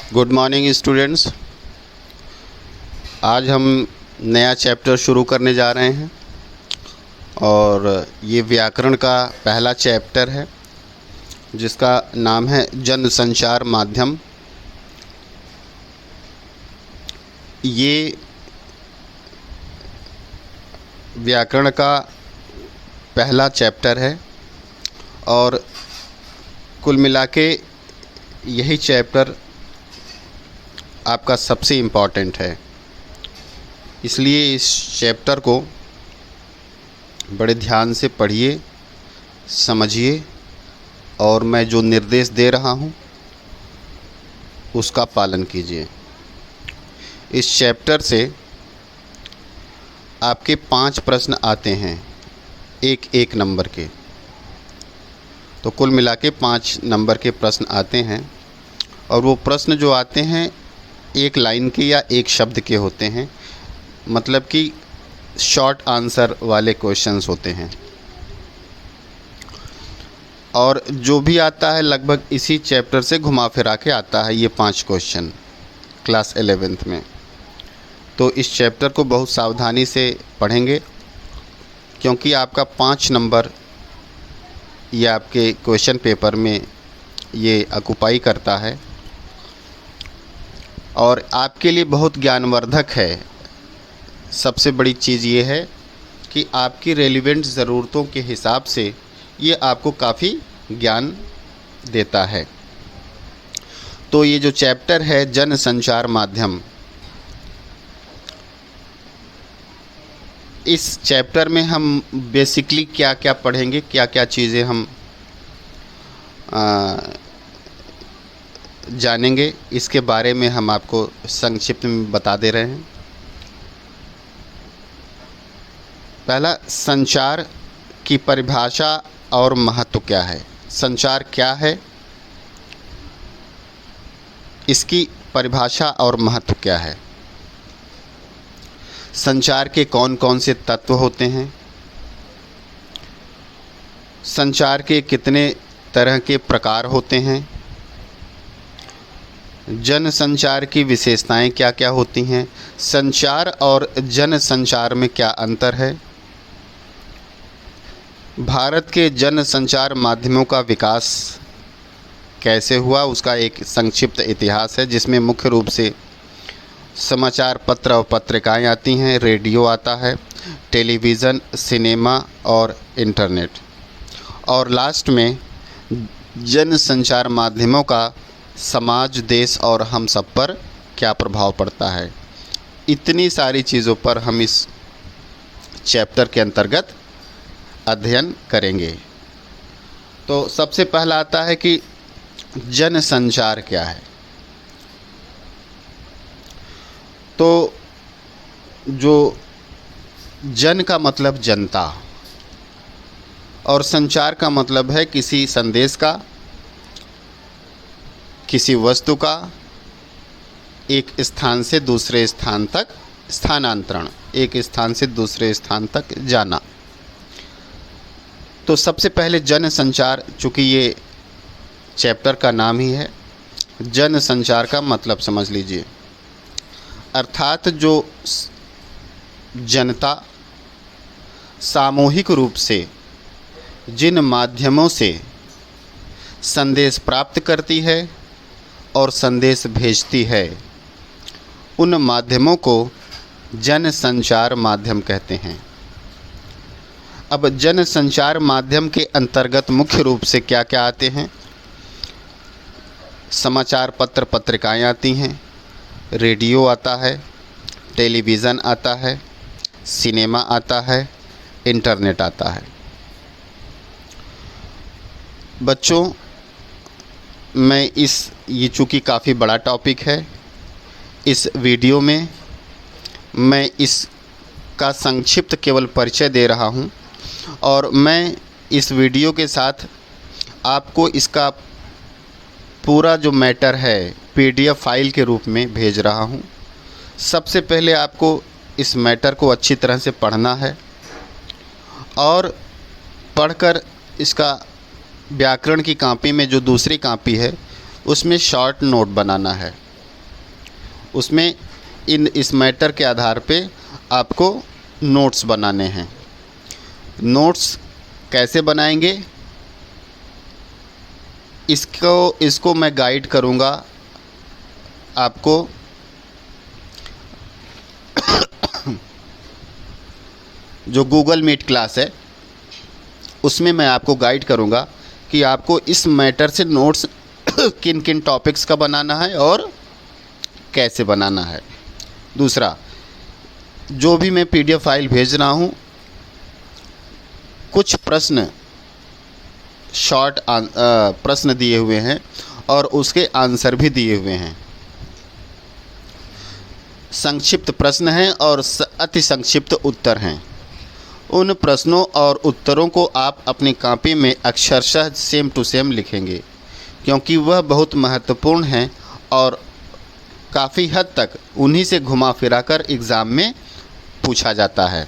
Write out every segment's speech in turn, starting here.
Good morning students. आज हम नया चैप्टर शुरू करने जा रहे हैं और ये व्याकरण का पहला चैप्टर है जिसका नाम है जनसंचार माध्यम। ये व्याकरण का पहला चैप्टर है और कुल मिला के यही चैप्टर आपका सबसे इम्पॉर्टेंट है, इसलिए इस चैप्टर को बड़े ध्यान से पढ़िए, समझिए और मैं जो निर्देश दे रहा हूँ उसका पालन कीजिए। इस चैप्टर से आपके 5 प्रश्न आते हैं, एक नंबर के, तो कुल मिला के 5 नंबर के प्रश्न आते हैं और वो प्रश्न जो आते हैं एक लाइन के या एक शब्द के होते हैं, मतलब कि शॉर्ट आंसर वाले क्वेश्चंस होते हैं। और जो भी आता है लगभग इसी चैप्टर से घुमा फिरा के आता है, ये 5 क्वेश्चन क्लास 11th में। तो इस चैप्टर को बहुत सावधानी से पढ़ेंगे क्योंकि आपका 5 नंबर ये आपके क्वेश्चन पेपर में ये ऑक्युपाई करता है और आपके लिए बहुत ज्ञानवर्धक है। सबसे बड़ी चीज़ ये है कि आपकी रेलिवेंट ज़रूरतों के हिसाब से ये आपको काफ़ी ज्ञान देता है। तो ये जो चैप्टर है जनसंचार माध्यम, इस चैप्टर में हम बेसिकली क्या क्या पढ़ेंगे, क्या क्या चीज़ें हम जानेंगे, इसके बारे में हम आपको संक्षिप्त में बता दे रहे हैं। पहला, संचार की परिभाषा और महत्व क्या है। संचार क्या है, इसकी परिभाषा और महत्व क्या है। संचार के कौन कौन से तत्व होते हैं। संचार के कितने तरह के प्रकार होते हैं। जन संचार की विशेषताएं क्या क्या होती हैं। संचार और जन संचार में क्या अंतर है। भारत के जन संचार माध्यमों का विकास कैसे हुआ, उसका एक संक्षिप्त इतिहास है जिसमें मुख्य रूप से समाचार पत्र और पत्रिकाएं आती हैं, रेडियो आता है, टेलीविज़न, सिनेमा और इंटरनेट, और लास्ट में जन संचार माध्यमों का समाज, देश और हम सब पर क्या प्रभाव पड़ता है। इतनी सारी चीज़ों पर हम इस चैप्टर के अंतर्गत अध्ययन करेंगे। तो सबसे पहला आता है कि जन संचार क्या है। तो जो जन का मतलब जनता और संचार का मतलब है किसी संदेश का, किसी वस्तु का एक स्थान से दूसरे स्थान तक स्थानांतरण, एक स्थान से दूसरे स्थान तक जाना। तो सबसे पहले जन संचार, चूँकि ये चैप्टर का नाम ही है, जन संचार का मतलब समझ लीजिए। अर्थात जो जनता सामूहिक रूप से जिन माध्यमों से संदेश प्राप्त करती है और संदेश भेजती है, उन माध्यमों को जन संचार माध्यम कहते हैं। अब जन संचार माध्यम के अंतर्गत मुख्य रूप से क्या क्या आते हैं। समाचार पत्र पत्रिकाएं आती हैं, रेडियो आता है, टेलीविज़न आता है, सिनेमा आता है, इंटरनेट आता है। बच्चों, मैं ये चूँकि काफ़ी बड़ा टॉपिक है, इस वीडियो में मैं इसका संक्षिप्त केवल परिचय दे रहा हूँ और मैं इस वीडियो के साथ आपको इसका पूरा जो मैटर है PDF फाइल के रूप में भेज रहा हूँ। सबसे पहले आपको इस मैटर को अच्छी तरह से पढ़ना है और पढ़कर इसका व्याकरण की कॉपी में जो दूसरी कॉपी है उसमें शॉर्ट नोट बनाना है। उसमें इस मैटर के आधार पे आपको नोट्स बनाने हैं। नोट्स कैसे बनाएंगे इसको मैं गाइड करूँगा आपको जो गूगल मीट क्लास है उसमें मैं आपको गाइड करूँगा कि आपको इस मैटर से नोट्स किन किन टॉपिक्स का बनाना है और कैसे बनाना है। दूसरा, जो भी मैं PDF फाइल भेज रहा हूँ, कुछ प्रश्न शॉर्ट प्रश्न दिए हुए हैं और उसके आंसर भी दिए हुए हैं। संक्षिप्त प्रश्न हैं और अति संक्षिप्त उत्तर हैं। उन प्रश्नों और उत्तरों को आप अपनी कॉपी में अक्षरशः सेम टू सेम लिखेंगे, क्योंकि वह बहुत महत्वपूर्ण हैं और काफ़ी हद तक उन्हीं से घुमा फिरा कर एग्ज़ाम में पूछा जाता है।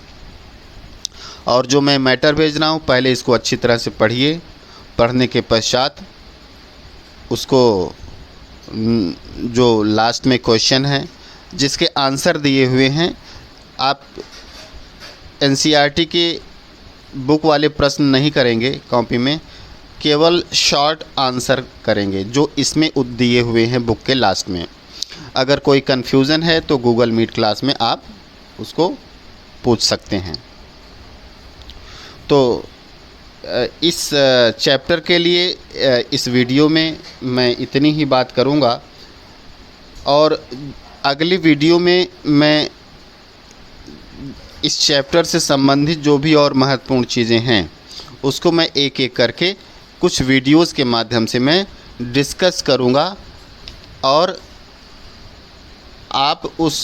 और जो मैं मैटर भेज रहा हूँ, पहले इसको अच्छी तरह से पढ़िए। पढ़ने के पश्चात उसको जो लास्ट में क्वेश्चन है जिसके आंसर दिए हुए हैं, आप NCERT के बुक वाले प्रश्न नहीं करेंगे कॉपी में, केवल शॉर्ट आंसर करेंगे जो इसमें दिए हुए हैं बुक के लास्ट में। अगर कोई कन्फ्यूज़न है तो गूगल मीट क्लास में आप उसको पूछ सकते हैं। तो इस चैप्टर के लिए इस वीडियो में मैं इतनी ही बात करूँगा और अगली वीडियो में मैं इस चैप्टर से संबंधित जो भी और महत्वपूर्ण चीज़ें हैं उसको मैं एक एक करके कुछ वीडियोस के माध्यम से मैं डिस्कस करूँगा और आप उस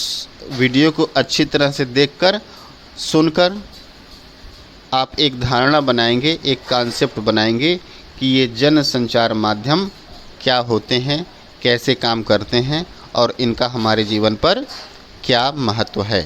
वीडियो को अच्छी तरह से देखकर सुनकर आप एक धारणा बनाएंगे, एक कॉन्सेप्ट बनाएंगे कि ये जन संचार माध्यम क्या होते हैं, कैसे काम करते हैं और इनका हमारे जीवन पर क्या महत्व है।